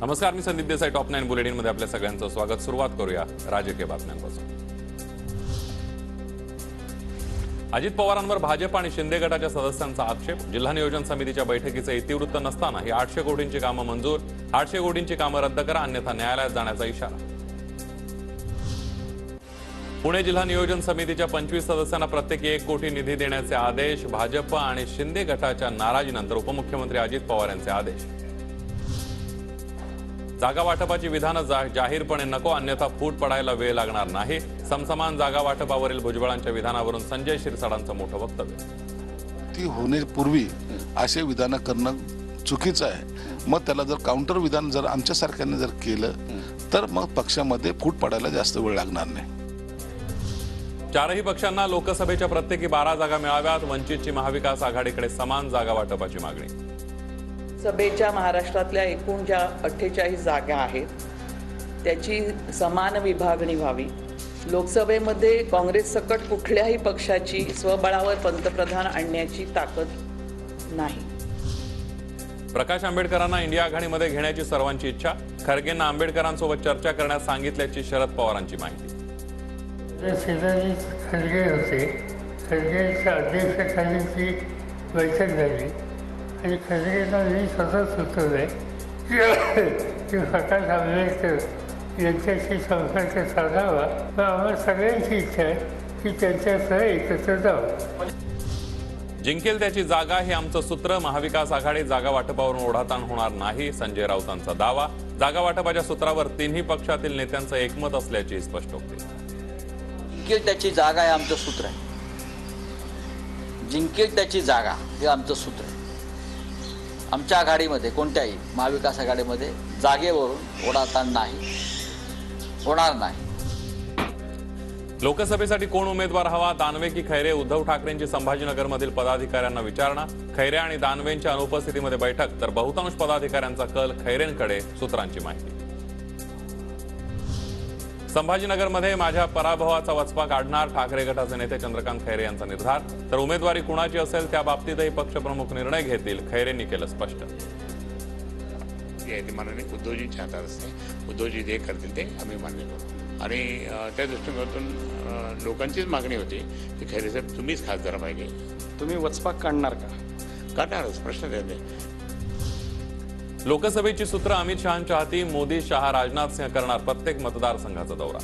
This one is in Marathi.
नमस्कार, मी संदीप देसाई. टॉप 9 बुलेटिन मध्ये आपल्या सगळ्यांचं स्वागत. सुरुवात करूया राजकीय बातम्यांपासून. अजित पवारांवर भाजप आणि शिंदे गटाच्या सदस्यांचा आक्षेप. जिल्हा नियोजन समितीच्या बैठकीचे इतिवृत्त नसताना ही 800 कोटींची कामं मंजूर. 800 कोटींची कामं रद्द करा, अन्यथा न्यायालयात जाण्याचा इशारा. पुणे जिल्हा नियोजन समितीच्या 25 सदस्यांना प्रत्येकी 1 कोटी निधी देण्याचे आदेश. भाजप आणि शिंदे गटाच्या नाराजीनंतर उपमुख्यमंत्री अजित पवार यांचे आदेश. जागा वाटपाची विधानं जाहीरपणे नको, अन्यथा फूट पडायला वेळ लागणार नाही. समसमान जागा वाटपावरील भुजबळांच्या विधानावरून संजय शिरसाटांचं मोठं वक्तव्य. ती होण्यापूर्वी असे विधान करणं चुकीचं आहे. मग त्याला जर काउंटर विधान जर आमच्यासारख्याने जर केलं तर मग पक्षामध्ये फूट पडायला जास्त वेळ लागणार नाही. चारही पक्षांना लोकसभेच्या प्रत्येकी 12 जागा मिळाव्यात. वंचितची महाविकास आघाडीकडे समान जागा वाटपाची मागणी. सभेच्या महाराष्ट्रातल्या एकूण ज्या 48 जागा आहेत त्याची समान विभागणी व्हावी. लोकसभेमध्ये काँग्रेस सकट कुठल्याही पक्षाची स्वबळावर पंतप्रधान आणण्याची ताकद नाही. प्रकाश आंबेडकरांना इंडिया आघाडीमध्ये घेण्याची सर्वांची इच्छा. खरगेंना आंबेडकरांसोबत चर्चा करण्यास सांगितल्याची शरद पवारांची माहिती. शेजारी खरगे होते. खरगेच्या अध्यक्षतेखाली बैठक झाली आणि खरगेंना मी स्वतः सुचवलं की प्रकाश आंबेडकर यांच्याशी संपर्क साधावा. पण आम्हाला सगळ्यांची इच्छा आहे की त्यांच्यासह एकत्र जावं. जिंकेल त्याची जागा हे आमचं सूत्र. महाविकास आघाडी जागा वाटपावरून ओढाताण होणार नाही, संजय राऊतांचा दावा. जागा वाटपाच्या सूत्रावर तिन्ही पक्षातील नेत्यांचं एकमत असल्याची स्पष्टोक्ती. जिंकेल त्याची जागा हे आमचं सूत्र आहे. जिंकेल त्याची जागा हे आमचं सूत्र आहे. आमच्या आघाडीमध्ये कोणत्याही महाविकास आघाडीमध्ये जागेवरून ओढाताण नाही, होणार नाही. लोकसभेसाठी कोण उमेदवार हवा? दानवे की खैरे? उद्धव ठाकरेंची संभाजीनगरमधील पदाधिकाऱ्यांना विचारणा. खैरे आणि दानवेंच्या अनुपस्थितीमध्ये बैठक, तर बहुतांश पदाधिकाऱ्यांचा कल खैरेंकडे, सूत्रांची माहिती. संभाजीनगरमध्ये माझ्या पराभवाचा वचपा काढणार, ठाकरे गटाचे नेते चंद्रकांत खैरे यांचा निर्धार. तर उमेदवारी कुणाची असेल त्या बाबतीतही पक्षप्रमुख निर्णय घेतील, खैरेंनी केलं स्पष्ट. माननीय उद्धवजींच्या हातात असते. उद्धवजी जे करतील ते आम्ही मान्य करू. आणि त्या दृष्टिकोनातून लोकांचीच मागणी होती की खैरे साहेब तुम्हीच खासदार पाहिजे. तुम्ही वचपा काढणार का? काढणारच, प्रश्न त्याने. लोकसभेची सूत्र अमित शहांच्या हाती. मोदी, शहा, राजनाथ सिंह करणार प्रत्येक मतदारसंघाचा दौरा.